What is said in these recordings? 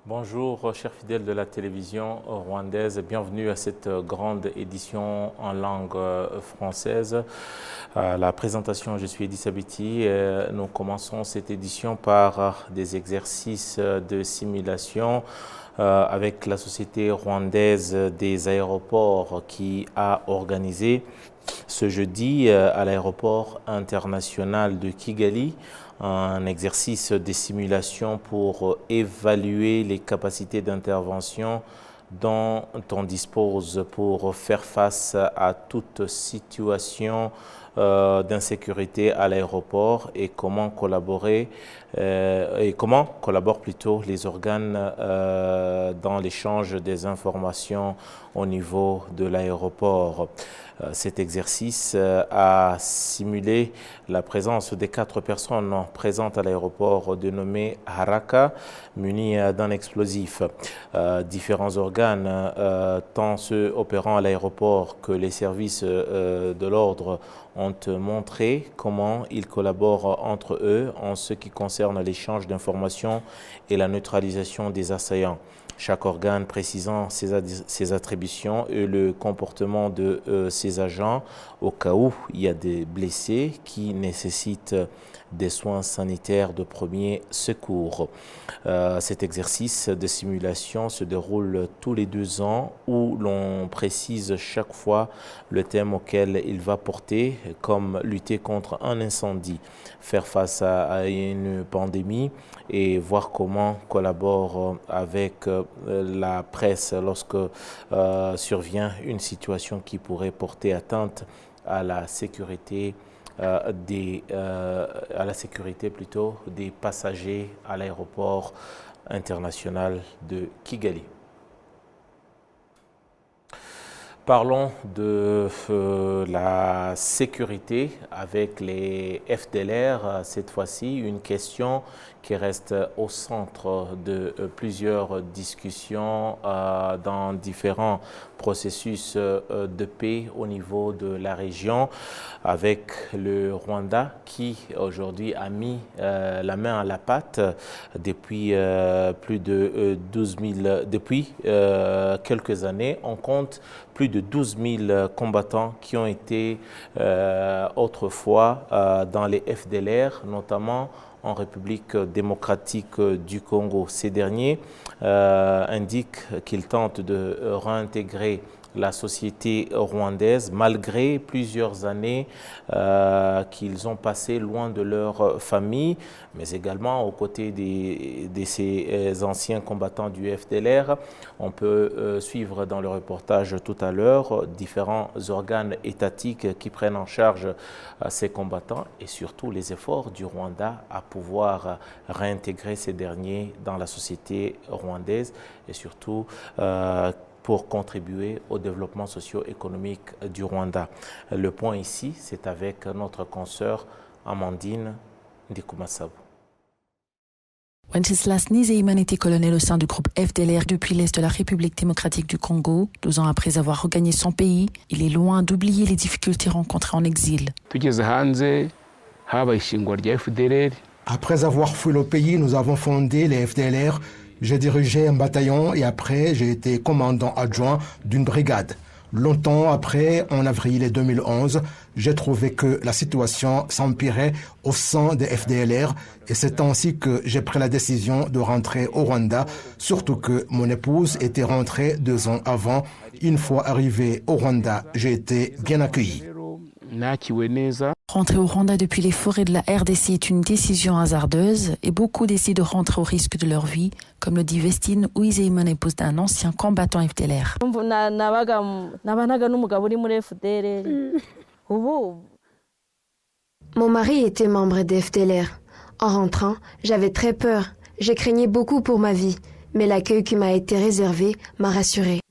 Bonjour, chers fidèles de la télévision rwandaise, bienvenue à cette grande édition en langue française. La présentation, je suis Edis Abiti. Nous commençons cette édition par des exercices de simulation avec la Société rwandaise des aéroports qui a organisé ce jeudi à l'aéroport international de Kigali un exercice de simulation pour évaluer les capacités d'intervention dont on dispose pour faire face à toute situation d'insécurité à l'aéroport et comment collaborer comment collaborent plutôt les organes dans l'échange des informations au niveau de l'aéroport. Cet exercice a simulé la présence des 4 personnes présentes à l'aéroport dénommé Haraka, munies d'un explosif. Différents organes, tant ceux opérant à l'aéroport que les services de l'ordre, ont montré comment ils collaborent entre eux en ce qui concerne l'échange d'informations et la neutralisation des assaillants. Chaque organe précisant ses attributions et le comportement de ses agents au cas où il y a des blessés qui nécessitent des soins sanitaires de premier secours. Cet exercice de simulation se déroule tous les 2 ans où l'on précise chaque fois le thème auquel il va porter, comme lutter contre un incendie, faire face à une pandémie et voir comment collabore avec la presse lorsque survient une situation qui pourrait porter atteinte à la sécurité des passagers à l'aéroport international de Kigali. Parlons de la sécurité avec les FDLR. Cette fois-ci, une question qui reste au centre de plusieurs discussions dans différents processus de paix au niveau de la région, avec le Rwanda qui aujourd'hui a mis la main à la pâte depuis plus de 12 000, depuis quelques années. On compte plus de 12 000 combattants qui ont été autrefois dans les FDLR, notamment en République démocratique du Congo. Ces derniers indiquent qu'ils tentent de réintégrer la société rwandaise malgré plusieurs années qu'ils ont passées loin de leur famille, mais également aux côtés de ces anciens combattants du FDLR. On peut suivre dans le reportage tout à l'heure différents organes étatiques qui prennent en charge ces combattants et surtout les efforts du Rwanda à pouvoir réintégrer ces derniers dans la société rwandaise et surtout pour contribuer au développement socio-économique du Rwanda. Le point ici, c'est avec notre consoeur Amandine Ndikumasabo. Wenceslas Nizeyimana était colonel au sein du groupe FDLR depuis l'Est de la République démocratique du Congo. 12 ans après avoir regagné son pays, il est loin d'oublier les difficultés rencontrées en exil. Après avoir fui le pays, nous avons fondé les FDLR. J'ai dirigé un bataillon et après, j'ai été commandant adjoint d'une brigade. Longtemps après, en avril 2011, j'ai trouvé que la situation s'empirait au sein des FDLR et c'est ainsi que j'ai pris la décision de rentrer au Rwanda, surtout que mon épouse était rentrée 2 ans avant. Une fois arrivé au Rwanda, j'ai été bien accueilli. Rentrer au Rwanda depuis les forêts de la RDC est une décision hasardeuse et beaucoup décident de rentrer au risque de leur vie, comme le dit Vestine Uwizeyimana, épouse d'un ancien combattant FDLR. Mon mari était membre des FDLR. En rentrant, j'avais très peur. J'ai craigné beaucoup pour ma vie, mais l'accueil qui m'a été réservé m'a rassurée.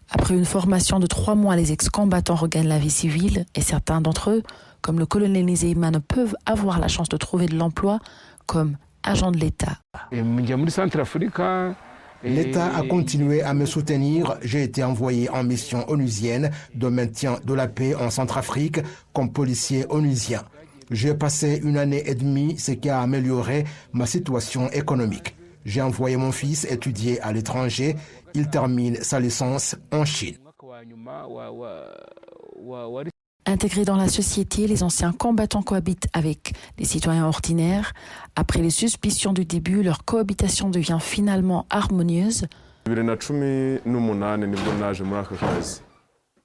Après une formation de 3 mois, les ex-combattants regagnent la vie civile et certains d'entre eux, comme le colonel Nizeyimana, peuvent avoir la chance de trouver de l'emploi comme agent de l'État. L'État a continué à me soutenir. J'ai été envoyé en mission onusienne de maintien de la paix en Centrafrique comme policier onusien. J'ai passé 1 année et demie, ce qui a amélioré ma situation économique. J'ai envoyé mon fils étudier à l'étranger. Il termine sa licence en Chine. Intégrés dans la société, les anciens combattants cohabitent avec les citoyens ordinaires. Après les suspicions du début, leur cohabitation devient finalement harmonieuse.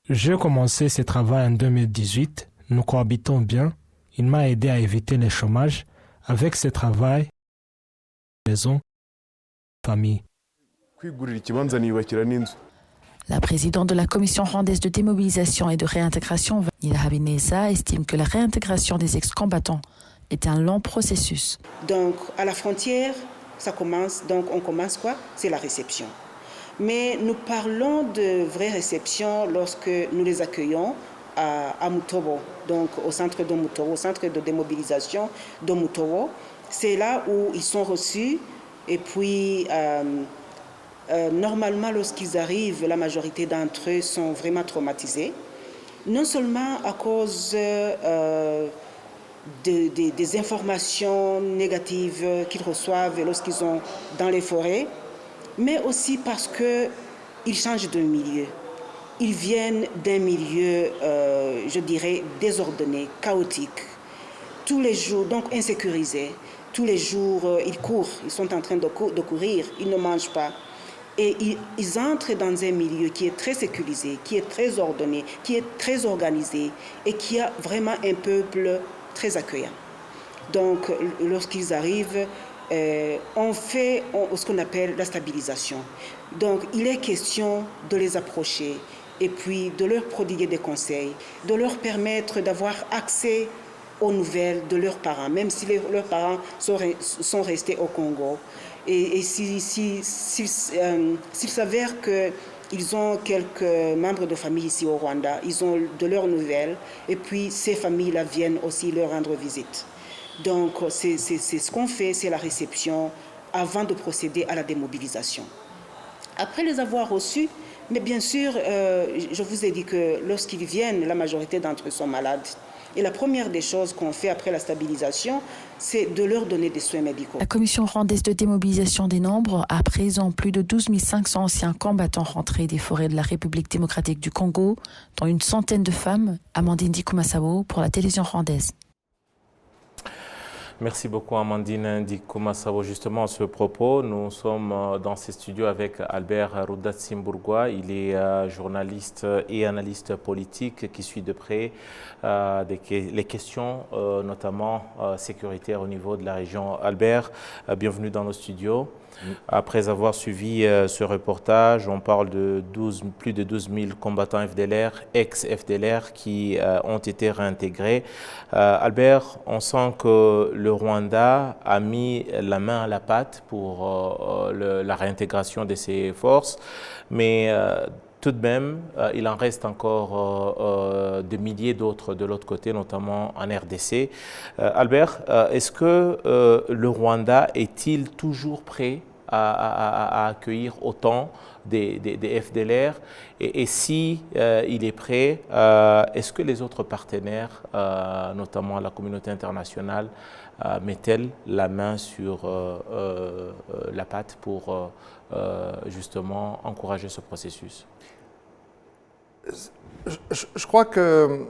J'ai commencé ce travail en 2018. Nous cohabitons bien. Il m'a aidé à éviter le chômage. Avec ce travail, maison, famille. La présidente de la commission rwandaise de démobilisation et de réintégration, Vanilla Habineza, estime que la réintégration des ex-combattants est un long processus. Donc, à la frontière, on commence quoi? C'est la réception. Mais nous parlons de vraie réception lorsque nous les accueillons à Mutobo, donc au centre de Mutobo, au centre de démobilisation de Mutobo. C'est là où ils sont reçus et puis normalement lorsqu'ils arrivent, la majorité d'entre eux sont vraiment traumatisés. Non seulement à cause des informations négatives qu'ils reçoivent lorsqu'ils sont dans les forêts, mais aussi parce qu'ils changent de milieu. Ils viennent d'un milieu, je dirais, désordonné, chaotique. Tous les jours, donc insécurisé. Tous les jours, ils courent, ils sont en train de courir, ils ne mangent pas. Et ils entrent dans un milieu qui est très sécurisé, qui est très ordonné, qui est très organisé et qui a vraiment un peuple très accueillant. Donc, lorsqu'ils arrivent, on fait ce qu'on appelle la stabilisation. Donc, il est question de les approcher et puis de leur prodiguer des conseils, de leur permettre d'avoir accès aux nouvelles de leurs parents, même si leurs parents sont restés au Congo. Et s'il s'avère qu'ils ont quelques membres de famille ici au Rwanda, ils ont de leurs nouvelles, et puis ces familles-là viennent aussi leur rendre visite. Donc c'est ce qu'on fait, c'est la réception avant de procéder à la démobilisation. Après les avoir reçus, mais bien sûr, je vous ai dit que lorsqu'ils viennent, la majorité d'entre eux sont malades. Et la première des choses qu'on fait après la stabilisation, c'est de leur donner des soins médicaux. La commission rwandaise de démobilisation dénombre à présent plus de 12 500 anciens combattants rentrés des forêts de la République démocratique du Congo, dont une centaine de femmes. Amandine Dikomasabo pour la télévision rwandaise. Merci beaucoup Amandine Dikomasabo. Justement à ce propos, nous sommes dans ces studios avec Albert Rudatsimburgwa. Il est journaliste et analyste politique qui suit de près les questions notamment sécuritaires au niveau de la région. Albert, bienvenue dans nos studios. Après avoir suivi ce reportage, on parle de plus de 12 000 combattants FDLR, ex-FDLR qui ont été réintégrés. Albert, on sent que le Rwanda a mis la main à la pâte pour la réintégration de ses forces, mais tout de même, il en reste encore des milliers d'autres de l'autre côté, notamment en RDC. Albert, est-ce que le Rwanda est-il toujours prêt à accueillir autant des FDLR et si il est prêt, est-ce que les autres partenaires, notamment la communauté internationale, met-elle la main sur la pâte pour justement encourager ce processus? Je crois que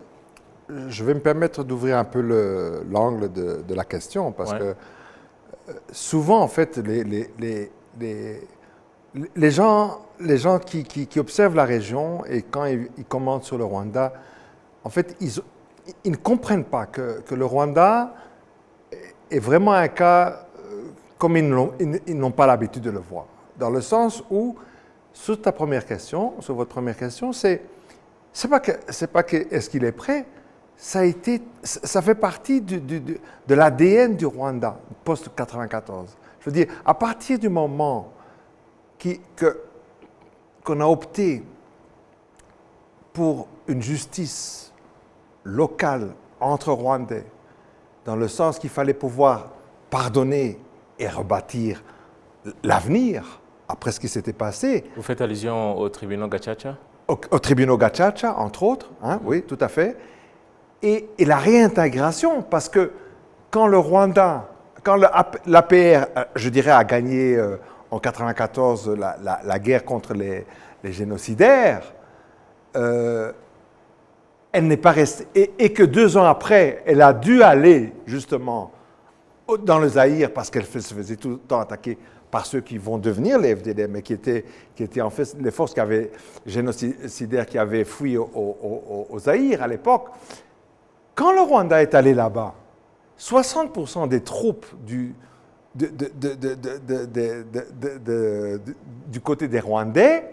je vais me permettre d'ouvrir un peu l'angle de la question parce que souvent, en fait, les gens qui observent la région et quand ils commentent sur le Rwanda, en fait, ils ne comprennent pas que le Rwanda est vraiment un cas comme ils n'ont pas l'habitude de le voir. Dans le sens où, sur votre première question, c'est pas que est-ce qu'il est prêt, ça fait partie de l'ADN du Rwanda post-94. Je veux dire, à partir du moment qu'on a opté pour une justice locale entre Rwandais, dans le sens qu'il fallait pouvoir pardonner et rebâtir l'avenir après ce qui s'était passé. Vous faites allusion au tribunal Gacaca? Au tribunal Gacaca, entre autres, hein, oui, tout à fait. et la réintégration, parce que quand le Rwanda, quand l'APR, je dirais, a gagné en 1994 la guerre contre les génocidaires, elle n'est pas restée, et que 2 ans après, elle a dû aller justement dans le Zaïre parce qu'elle se faisait tout le temps attaquer par ceux qui vont devenir les FDLR, mais qui étaient en fait les forces génocidaires qui avaient fui au Zaïre à l'époque. Quand le Rwanda est allé là-bas, 60% des troupes du côté des Rwandais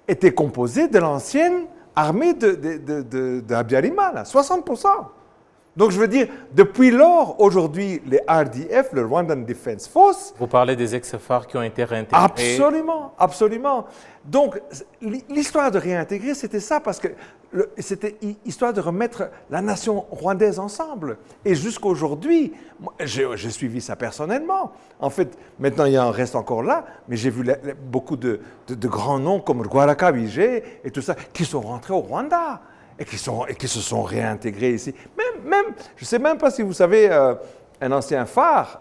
étaient composées de l'ancienne armée de Habyarimana, 60%. Donc je veux dire, depuis lors, aujourd'hui, les RDF, le Rwandan Defense Force... Vous parlez des ex-FARC qui ont été réintégrés. Absolument, absolument. Donc l'histoire de réintégrer, c'était ça, parce que c'était histoire de remettre la nation rwandaise ensemble. Et jusqu'à aujourd'hui, j'ai suivi ça personnellement. En fait, maintenant il en reste encore là, mais j'ai vu beaucoup de grands noms comme Rwarakabije et tout ça, qui sont rentrés au Rwanda. Et qui se sont réintégrés ici. Même je ne sais même pas si vous savez, un ancien phare,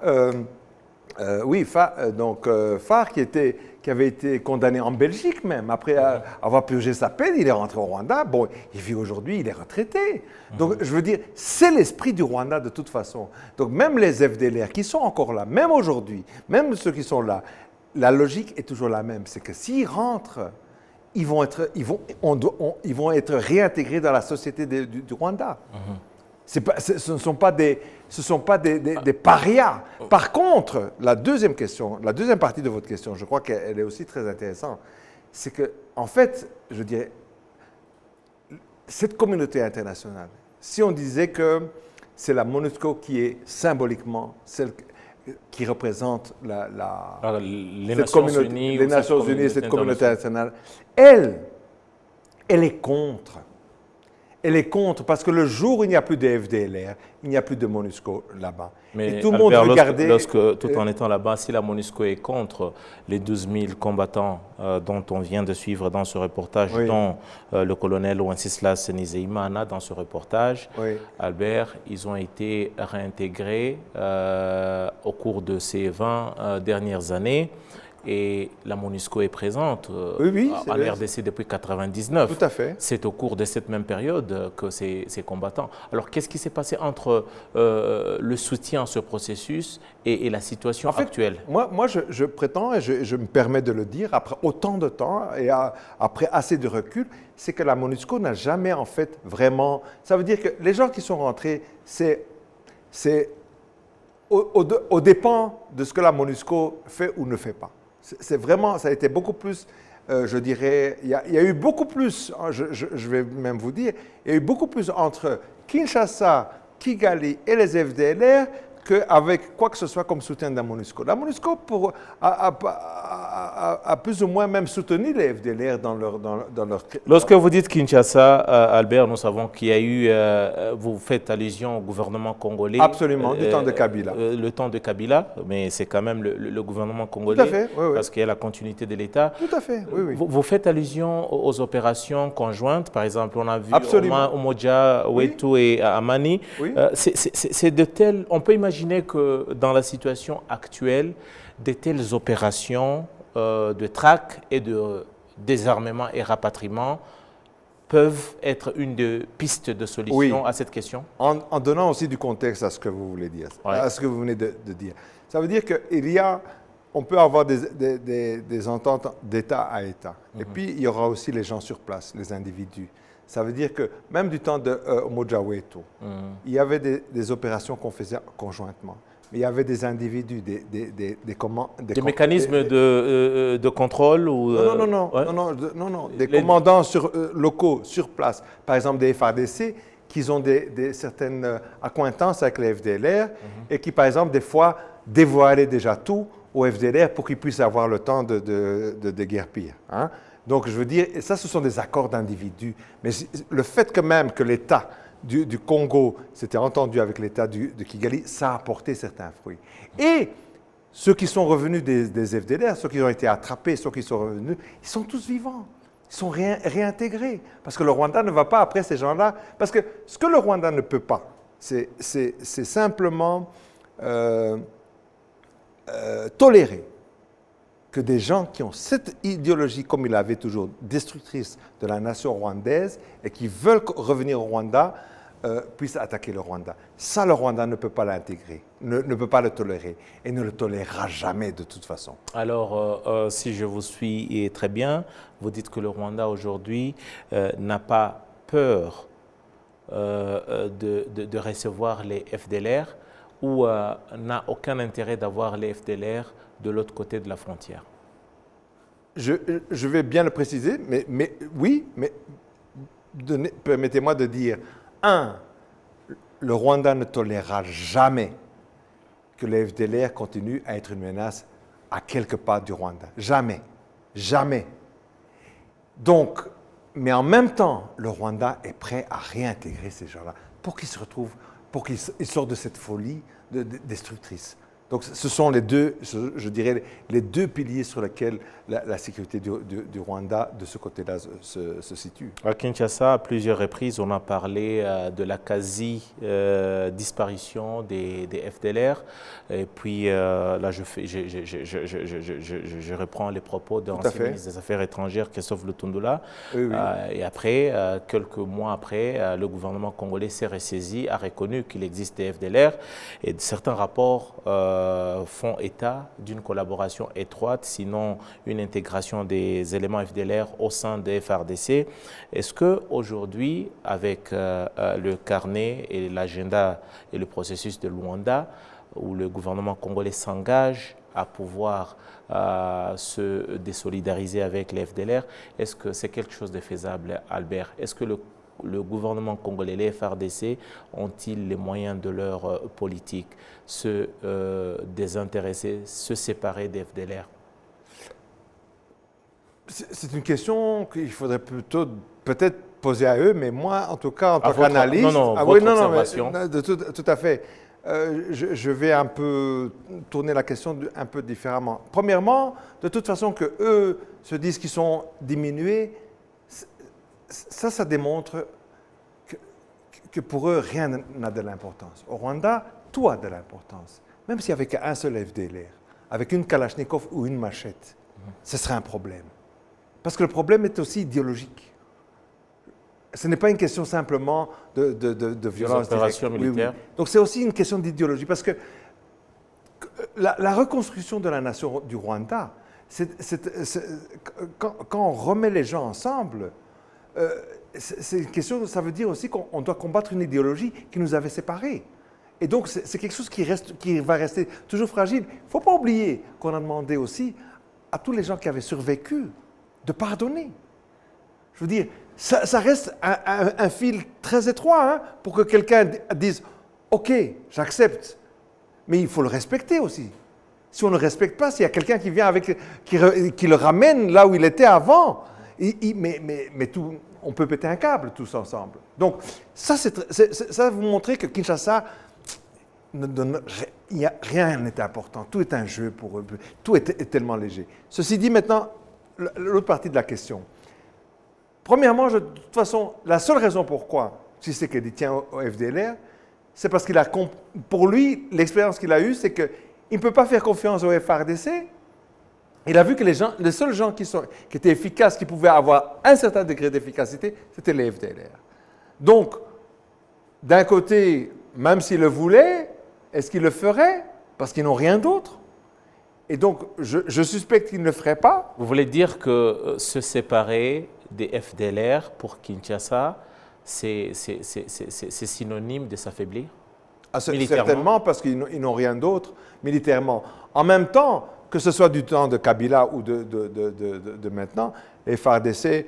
phare qui avait été condamné en Belgique même, après avoir purgé sa peine, il est rentré au Rwanda. Bon, il vit aujourd'hui, il est retraité. Donc, je veux dire, c'est l'esprit du Rwanda de toute façon. Donc, même les FDLR qui sont encore là, même aujourd'hui, même ceux qui sont là, la logique est toujours la même. C'est que s'ils rentrent, ils vont être réintégrés dans la société du Rwanda. Ce ne sont pas des parias. Par contre, la deuxième partie de votre question, je crois qu'elle est aussi très intéressante, c'est que, en fait, je dirais, cette communauté internationale, si on disait que c'est la MONUSCO qui est symboliquement celle qui représente les Nations Unies, cette communauté internationale, elle est contre. Elle est contre parce que le jour où il n'y a plus de FDLR, il n'y a plus de MONUSCO là-bas. Mais et tout le monde regardait... tout en étant là-bas, si la MONUSCO est contre les 12 000 combattants dont on vient de suivre dans ce reportage, dont le colonel Wenceslas Nizeyimana dans ce reportage, Albert, ils ont été réintégrés au cours de ces 20 dernières années. Et la MONUSCO est présente en RDC depuis 1999. Tout à fait. C'est au cours de cette même période que ces combattants. Alors, qu'est-ce qui s'est passé entre le soutien à ce processus et la situation actuelle? Moi, je prétends, et je me permets de le dire, après autant de temps et après assez de recul, c'est que la MONUSCO n'a jamais en fait vraiment... Ça veut dire que les gens qui sont rentrés, c'est au dépend de ce que la MONUSCO fait ou ne fait pas. C'est vraiment, ça a été beaucoup plus, je dirais, il y a eu beaucoup plus, je vais même vous dire, il y a eu beaucoup plus entre Kinshasa, Kigali et les FDLR qu'avec quoi que ce soit comme soutien de la MONUSCO. La MONUSCO a plus ou moins même soutenu les FDLR dans leur... Lorsque vous dites Kinshasa, Albert, nous savons qu'il y a eu, vous faites allusion au gouvernement congolais. Absolument, du temps de Kabila. Le temps de Kabila, mais c'est quand même le gouvernement congolais. Tout à fait, oui. Parce qu'il y a la continuité de l'État. Tout à fait, oui. Vous faites allusion aux opérations conjointes, par exemple, on a vu Umoja, Wetu et Amani. Oui. C'est de telles, on peut imaginer que dans la situation actuelle, de telles opérations de traque et de désarmement et rapatriement peuvent être une des pistes de solution à cette question? En donnant aussi du contexte à ce que vous voulez dire, à ce que vous venez de dire. Ça veut dire qu'on peut avoir des ententes d'État à État. Et puis, il y aura aussi les gens sur place, les individus. Ça veut dire que même du temps de Umoja Wetu, il y avait des opérations qu'on faisait conjointement. Mais il y avait des individus, des mécanismes de contrôle ou Non, des commandants locaux sur place. Par exemple, des FARDC qui ont certaines accointances avec les FDLR et qui, par exemple, des fois, dévoilaient déjà tout aux FDLR pour qu'ils puissent avoir le temps de déguerpir. Hein? Donc, je veux dire, ça, ce sont des accords d'individus. Mais le fait que même que l'État du Congo s'était entendu avec l'État de Kigali, ça a apporté certains fruits. Et ceux qui sont revenus des FDLR, ceux qui ont été attrapés, ceux qui sont revenus, ils sont tous vivants. Ils sont réintégrés. Parce que le Rwanda ne va pas après ces gens-là. Parce que ce que le Rwanda ne peut pas, c'est simplement tolérer que des gens qui ont cette idéologie, comme il avait toujours, destructrice de la nation rwandaise et qui veulent revenir au Rwanda, puissent attaquer le Rwanda. Ça, le Rwanda ne peut pas l'intégrer, ne peut pas le tolérer et ne le tolérera jamais de toute façon. Alors, si je vous suis très bien, vous dites que le Rwanda aujourd'hui n'a pas peur de recevoir les FDLR ou n'a aucun intérêt d'avoir les FDLR de l'autre côté de la frontière. Je vais bien le préciser, mais oui, mais permettez-moi de dire, le Rwanda ne tolérera jamais que les FDLR continuent à être une menace à quelques pas du Rwanda. Jamais. Jamais. Donc, mais en même temps, le Rwanda est prêt à réintégrer ces gens-là pour qu'ils se retrouvent, pour qu'ils sortent de cette folie destructrice. Donc, ce sont les deux, je dirais, les deux piliers sur lesquels la sécurité du Rwanda, de ce côté-là, se situe. À Kinshasa, à plusieurs reprises, on a parlé de la quasi-disparition des FDLR. Et puis, là, je reprends les propos de l'ancien ministre des Affaires étrangères, Christophe Lutundula. Oui, oui. Et après, quelques mois après, le gouvernement congolais s'est ressaisi, a reconnu qu'il existe des FDLR. Et certains rapports font état d'une collaboration étroite, sinon une intégration des éléments FDLR au sein des FARDC. Est-ce qu'aujourd'hui, avec le carnet et l'agenda et le processus de Luanda, où le gouvernement congolais s'engage à pouvoir se désolidariser avec les FDLR, est-ce que c'est quelque chose de faisable, Albert? Est-ce que le gouvernement congolais, les FARDC, ont-ils les moyens de leur politique, se désintéresser, se séparer des FDLR? C'est une question qu'il faudrait peut-être poser à eux, mais moi, en tout cas, en tant qu'analyste... Tout à fait. Je vais un peu tourner la question un peu différemment. Premièrement, de toute façon, qu'eux se disent qu'ils sont diminués, ça démontre que pour eux, rien n'a de l'importance. Au Rwanda, tout a de l'importance. Même s'il n'y avait qu'un seul FDLR, avec une Kalachnikov ou une machette, ce serait un problème. Parce que le problème est aussi idéologique. Ce n'est pas une question simplement de violence directe. Militaire. Oui. Donc c'est aussi une question d'idéologie. Parce que la reconstruction de la nation du Rwanda, quand on remet les gens ensemble, c'est une question, ça veut dire aussi qu'on doit combattre une idéologie qui nous avait séparés. Et donc, c'est quelque chose qui va rester toujours fragile. Il ne faut pas oublier qu'on a demandé aussi à tous les gens qui avaient survécu de pardonner. Je veux dire, ça reste un fil très étroit pour que quelqu'un dise « Ok, j'accepte », mais il faut le respecter aussi. Si on ne le respecte pas, s'il y a quelqu'un qui vient qui le ramène là où il était avant, mais tout, on peut péter un câble tous ensemble. Donc, ça vous montrer que Kinshasa, rien n'est important. Tout est un jeu pour eux. Tout est tellement léger. Ceci dit, maintenant, l'autre partie de la question. Premièrement, de toute façon, la seule raison pourquoi Tshisekedi tient au FDLR, c'est parce qu'il a, pour lui, l'expérience qu'il a eue, c'est qu'il ne peut pas faire confiance au FARDC. Il a vu que les seuls gens qui étaient efficaces, qui pouvaient avoir un certain degré d'efficacité, c'était les FDLR. Donc, d'un côté, même s'il le voulait, est-ce qu'il le ferait? Parce qu'ils n'ont rien d'autre. Et donc, je suspecte qu'il ne le ferait pas. Vous voulez dire que se séparer des FDLR pour Kinshasa, c'est synonyme de s'affaiblir? Certainement, parce qu'ils n'ont rien d'autre militairement. En même temps, que ce soit du temps de Kabila ou de maintenant, les FARDC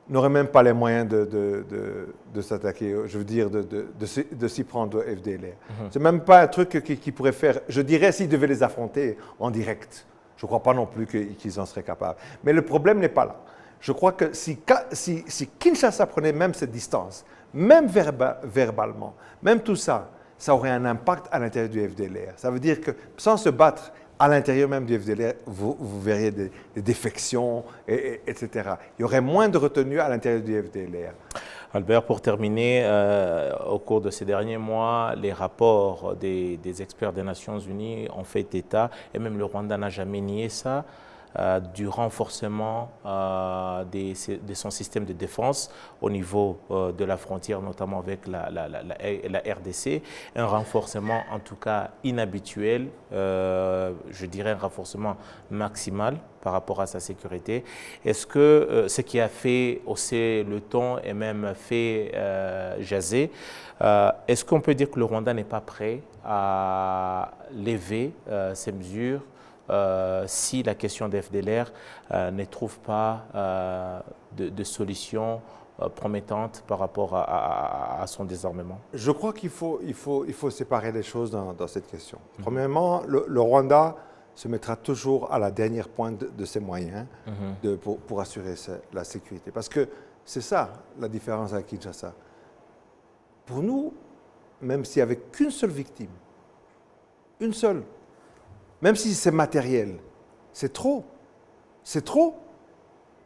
n'auraient même pas les moyens de s'attaquer, je veux dire, de s'y prendre au FDLR. C'est même pas un truc qu'ils pourraient faire, je dirais, s'ils devaient les affronter en direct. Je ne crois pas non plus qu'ils en seraient capables. Mais le problème n'est pas là. Je crois que si Kinshasa prenait même cette distance, même verbalement, même tout ça, ça aurait un impact à l'intérieur du FDLR. Ça veut dire que sans se battre à l'intérieur même du FDLR, vous verriez des défections, etc. Il y aurait moins de retenue à l'intérieur du FDLR. Albert, pour terminer, au cours de ces derniers mois, les rapports des experts des Nations Unies ont fait état, et même le Rwanda n'a jamais nié ça, du renforcement de son système de défense au niveau de la frontière, notamment avec la RDC. Un renforcement en tout cas inhabituel, je dirais un renforcement maximal par rapport à sa sécurité. Est-ce que ce qui a fait hausser le ton et même fait jaser, est-ce qu'on peut dire que le Rwanda n'est pas prêt à lever ces mesures si la question des FDLR ne trouve pas de solution promettante par rapport à son désarmement? Je crois qu'il faut séparer les choses dans cette question. Premièrement, le Rwanda se mettra toujours à la dernière pointe de ses moyens pour assurer la sécurité. Parce que c'est ça la différence avec Kinshasa. Pour nous, même s'il n'y avait qu'une seule victime, une seule, même si c'est matériel, c'est trop. C'est trop.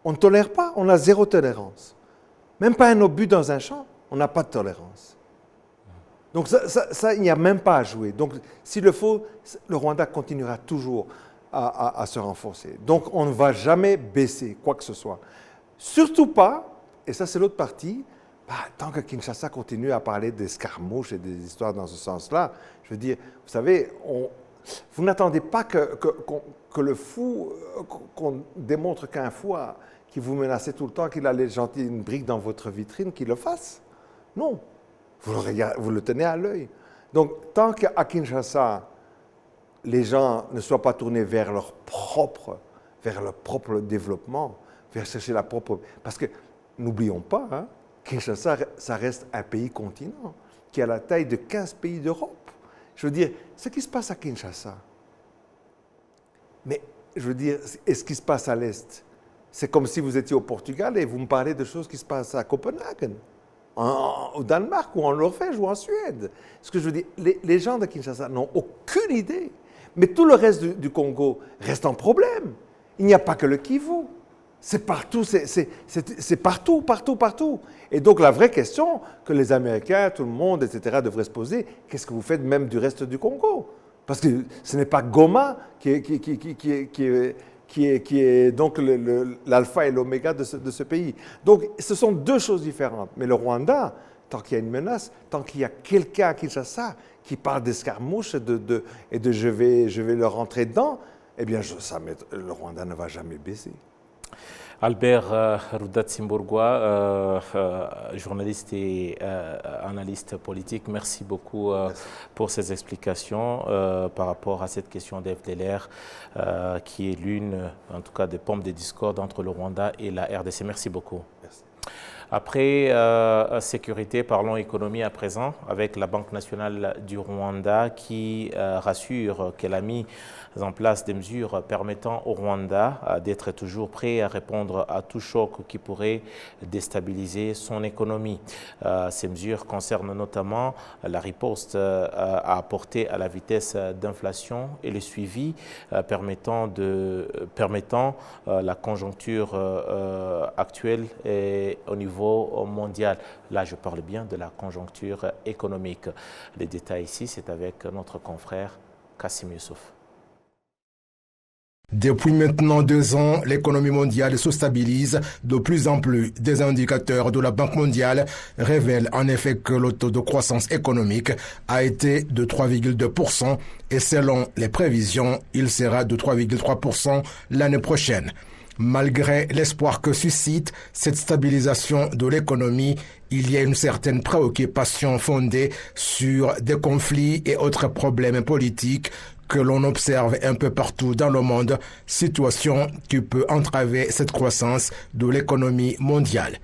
On ne tolère pas, on a zéro tolérance. Même pas un obus dans un champ, on n'a pas de tolérance. Donc ça, il n'y a même pas à jouer. Donc s'il le faut, le Rwanda continuera toujours à se renforcer. Donc on ne va jamais baisser quoi que ce soit. Surtout pas, et ça c'est l'autre partie, tant que Kinshasa continue à parler d'escarmouches et des histoires dans ce sens-là, je veux dire, vous savez, vous n'attendez pas que le fou, qu'on démontre qu'un fou qui vous menaçait tout le temps, qu'il allait jeter une brique dans votre vitrine, qu'il le fasse. Non. Vous le tenez à l'œil. Donc, tant qu'à Kinshasa, les gens ne soient pas tournés vers leur propre développement, vers chercher la propre... Parce que, n'oublions pas, Kinshasa, ça reste un pays continent qui a la taille de 15 pays d'Europe. Je veux dire, ce qui se passe à Kinshasa, mais je veux dire, et ce qui se passe à l'Est, c'est comme si vous étiez au Portugal et vous me parlez de choses qui se passent à Copenhague, au Danemark ou en Norvège ou en Suède. Ce que je veux dire, les gens de Kinshasa n'ont aucune idée. Mais tout le reste du Congo reste en problème. Il n'y a pas que le Kivu. C'est partout, c'est partout, partout, partout. Et donc la vraie question que les Américains, tout le monde, etc., devraient se poser, qu'est-ce que vous faites même du reste du Congo? Parce que ce n'est pas Goma qui est donc l'alpha et l'oméga de ce pays. Donc ce sont deux choses différentes. Mais le Rwanda, tant qu'il y a une menace, tant qu'il y a quelqu'un à Kinshasa qui parle d'escarmouche et de je vais leur rentrer dedans, eh bien le Rwanda ne va jamais baisser. Albert Rudatsimburgwa, journaliste et analyste politique, merci beaucoup pour ces explications par rapport à cette question des FDLR qui est l'une, en tout cas, des pompes de discorde entre le Rwanda et la RDC. Merci beaucoup. Merci. Après sécurité, parlons économie à présent avec la Banque nationale du Rwanda qui rassure qu'elle a mis en place des mesures permettant au Rwanda d'être toujours prêt à répondre à tout choc qui pourrait déstabiliser son économie. Ces mesures concernent notamment la riposte à apporter à la vitesse d'inflation et le suivi permettant la conjoncture actuelle et au niveau mondial. Là, je parle bien de la conjoncture économique. Les détails ici, c'est avec notre confrère Kassim Youssouf. Depuis maintenant 2 ans, l'économie mondiale se stabilise de plus en plus. Des indicateurs de la Banque mondiale révèlent en effet que le taux de croissance économique a été de 3,2% et selon les prévisions, il sera de 3,3% l'année prochaine. Malgré l'espoir que suscite cette stabilisation de l'économie, il y a une certaine préoccupation fondée sur des conflits et autres problèmes politiques que l'on observe un peu partout dans le monde, situation qui peut entraver cette croissance de l'économie mondiale.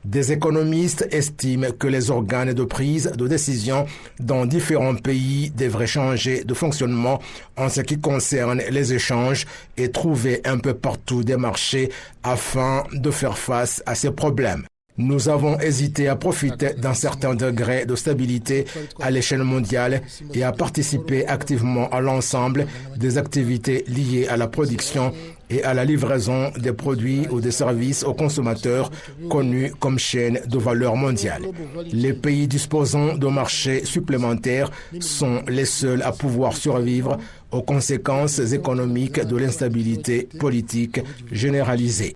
Des économistes estiment que les organes de prise de décision dans différents pays devraient changer de fonctionnement en ce qui concerne les échanges et trouver un peu partout des marchés afin de faire face à ces problèmes. Nous avons hésité à profiter d'un certain degré de stabilité à l'échelle mondiale et à participer activement à l'ensemble des activités liées à la production et à la livraison des produits ou des services aux consommateurs connus comme chaîne de valeur mondiale. Les pays disposant de marchés supplémentaires sont les seuls à pouvoir survivre aux conséquences économiques de l'instabilité politique généralisée.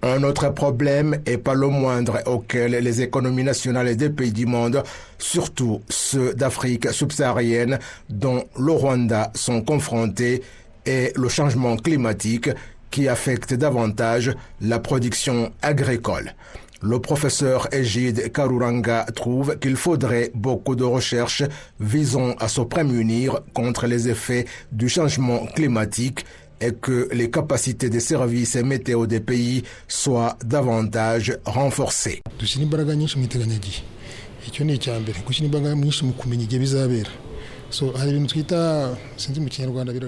Un autre problème, et pas le moindre, auquel les économies nationales des pays du monde, surtout ceux d'Afrique subsaharienne, dont le Rwanda, sont confrontés, est le changement climatique qui affecte davantage la production agricole. Le professeur Egide Karuranga trouve qu'il faudrait beaucoup de recherches visant à se prémunir contre les effets du changement climatique et que les capacités des services météo des pays soient davantage renforcées.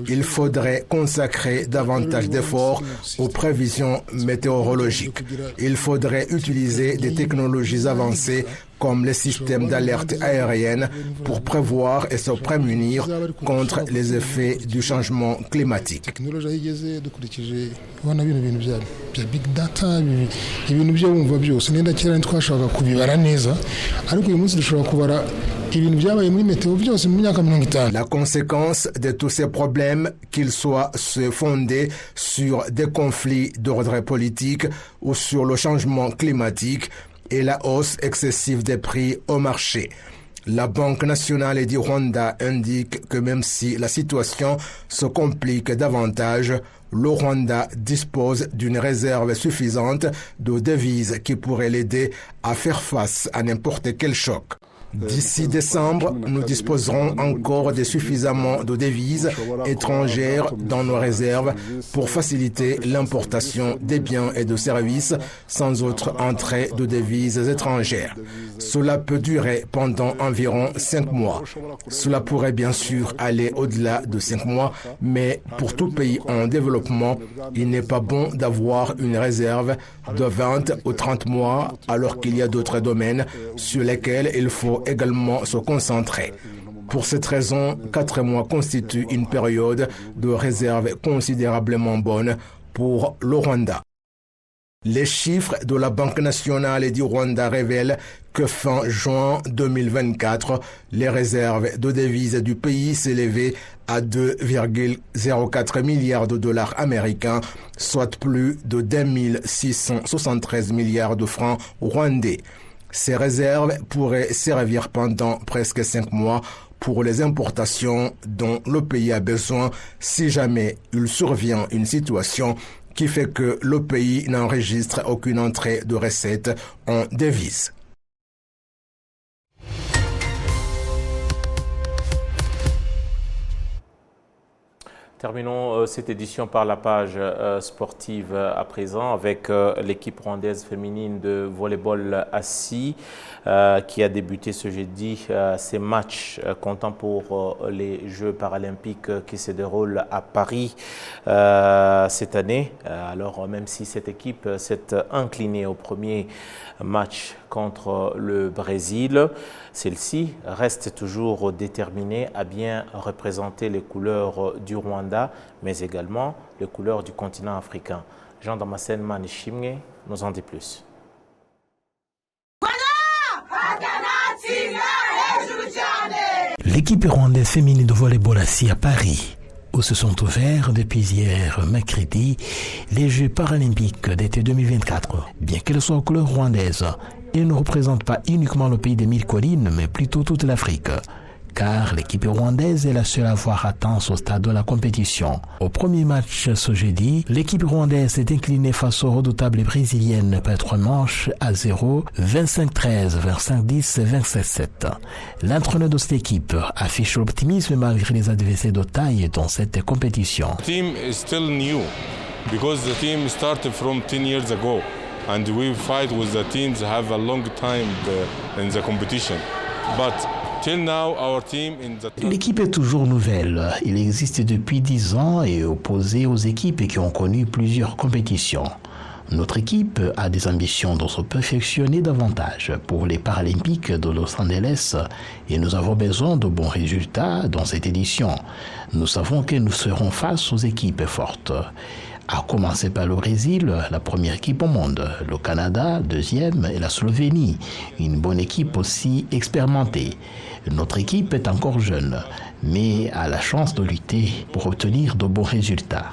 Il faudrait consacrer davantage d'efforts aux prévisions météorologiques. Il faudrait utiliser des technologies avancées comme les systèmes d'alerte aérienne pour prévoir et se prémunir contre les effets du changement climatique. La conséquence de tous ces problèmes, qu'ils soient fondés sur des conflits d'ordre politique ou sur le changement climatique, et la hausse excessive des prix au marché. La Banque nationale du Rwanda indique que même si la situation se complique davantage, le Rwanda dispose d'une réserve suffisante de devises qui pourrait l'aider à faire face à n'importe quel choc. D'ici décembre, nous disposerons encore de suffisamment de devises étrangères dans nos réserves pour faciliter l'importation des biens et de services sans autre entrée de devises étrangères. Cela peut durer pendant environ 5 mois. Cela pourrait bien sûr aller au-delà de 5 mois, mais pour tout pays en développement, il n'est pas bon d'avoir une réserve de 20 ou 30 mois alors qu'il y a d'autres domaines sur lesquels il faut également se concentrer. Pour cette raison, 4 mois constituent une période de réserve considérablement bonne pour le Rwanda. Les chiffres de la Banque nationale du Rwanda révèlent que fin juin 2024, les réserves de devises du pays s'élevaient à 2,04 milliards de dollars américains, soit plus de 2 673 milliards de francs rwandais. Ces réserves pourraient servir pendant presque 5 mois pour les importations dont le pays a besoin si jamais il survient une situation qui fait que le pays n'enregistre aucune entrée de recettes en devises. Terminons cette édition par la page sportive à présent avec l'équipe rwandaise féminine de volleyball assis qui a débuté ce jeudi ses matchs comptant pour les Jeux paralympiques qui se déroulent à Paris cette année. Alors même si cette équipe s'est inclinée au premier match contre le Brésil, celle-ci reste toujours déterminée à bien représenter les couleurs du Rwanda, mais également les couleurs du continent africain. Jean-Damascène Manishimwe nous en dit plus. L'équipe rwandaise féminine de volleyball assis à Paris, où se sont ouverts depuis hier mercredi les Jeux paralympiques d'été 2024. Bien qu'elle soit aux couleurs rwandaises, elle ne représente pas uniquement le pays des 1000 collines, mais plutôt toute l'Afrique. Car l'équipe rwandaise est la seule à avoir atteint ce stade de la compétition. Au premier match ce jeudi, l'équipe rwandaise s'est inclinée face aux redoutables brésiliennes par 3 manches à 0, 25-13, 25-10 et 27-7. L'entraîneur de cette équipe affiche l'optimisme malgré les adversaires de taille dans cette compétition. The team is still new because the team started from 10 years ago and we fight with the teams that have a long time in the competition. But l'équipe est toujours nouvelle. Il existe depuis 10 ans et opposé aux équipes qui ont connu plusieurs compétitions. Notre équipe a des ambitions de se perfectionner davantage pour les Paralympiques de Los Angeles et nous avons besoin de bons résultats dans cette édition. Nous savons que nous serons face aux équipes fortes. À commencer par le Brésil, la première équipe au monde, le Canada, deuxième, et la Slovénie, une bonne équipe aussi expérimentée. Notre équipe est encore jeune, mais a la chance de lutter pour obtenir de bons résultats.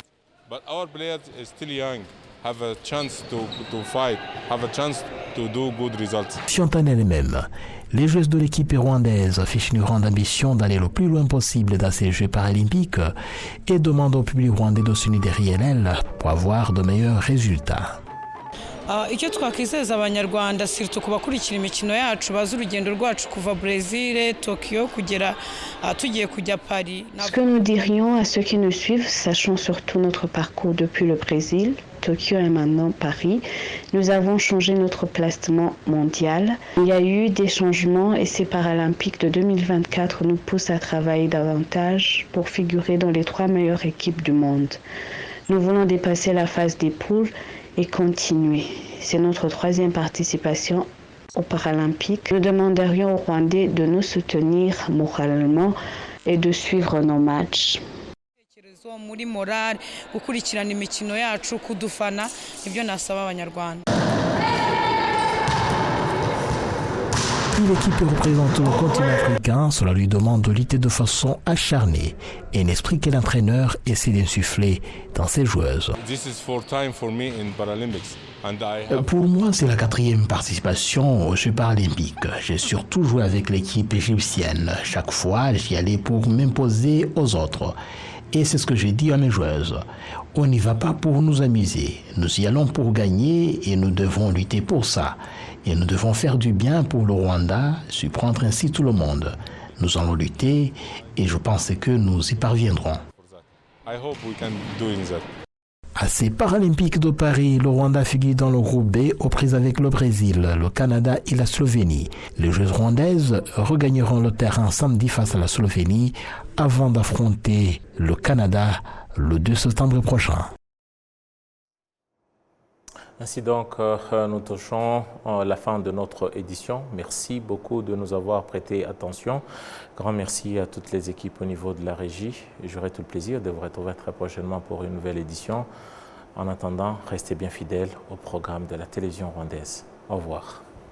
But our players are still young, have a chance to fight, have a chance to do good results. En elle-même, les joueuses de l'équipe rwandaise affichent une grande ambition d'aller le plus loin possible dans ces Jeux paralympiques et demandent au public rwandais de s'unir derrière elles pour avoir de meilleurs résultats. icyo twakwizeza abanyarwanda surtout ku bakurikira imikino yacu bazi urugendo rwacu kuva Brésil, Tokyo kugera tugiye kujya Paris. Ce que nous dirions à ceux qui nous suivent, sachant surtout notre parcours depuis le Brésil, Tokyo et maintenant Paris, nous avons changé notre placement mondial. Il y a eu des changements et ces Paralympiques de 2024 nous poussent à travailler davantage pour figurer dans les 3 meilleures équipes du monde. Nous voulons dépasser la phase des poules et continuer. C'est notre 3e participation aux Paralympiques. Nous demanderions aux Rwandais de nous soutenir moralement et de suivre nos matchs. muri morale gukurikirana imikino yacu kudufana ibyo nasaba abanyarwanda. L'équipe représente le continent africain, cela lui demande de lutter de façon acharnée et un esprit que l'entraîneur essaie d'insuffler dans ses joueuses. Pour moi, c'est la 4e participation aux Jeux paralympiques. J'ai surtout joué avec l'équipe égyptienne. Chaque fois, j'y allais pour m'imposer aux autres. Et c'est ce que j'ai dit à mes joueuses. On n'y va pas pour nous amuser. Nous y allons pour gagner et nous devons lutter pour ça. Et nous devons faire du bien pour le Rwanda, surprendre ainsi tout le monde. Nous allons lutter et je pense que nous y parviendrons. À ces Paralympiques de Paris, le Rwanda figure dans le groupe B aux prises avec le Brésil, le Canada et la Slovénie. Les joueuses rwandaises regagneront le terrain samedi face à la Slovénie avant d'affronter le Canada le 2 septembre prochain. Ainsi donc, nous touchons la fin de notre édition. Merci beaucoup de nous avoir prêté attention. Grand merci à toutes les équipes au niveau de la régie. J'aurai tout le plaisir de vous retrouver très prochainement pour une nouvelle édition. En attendant, restez bien fidèles au programme de la télévision rwandaise. Au revoir.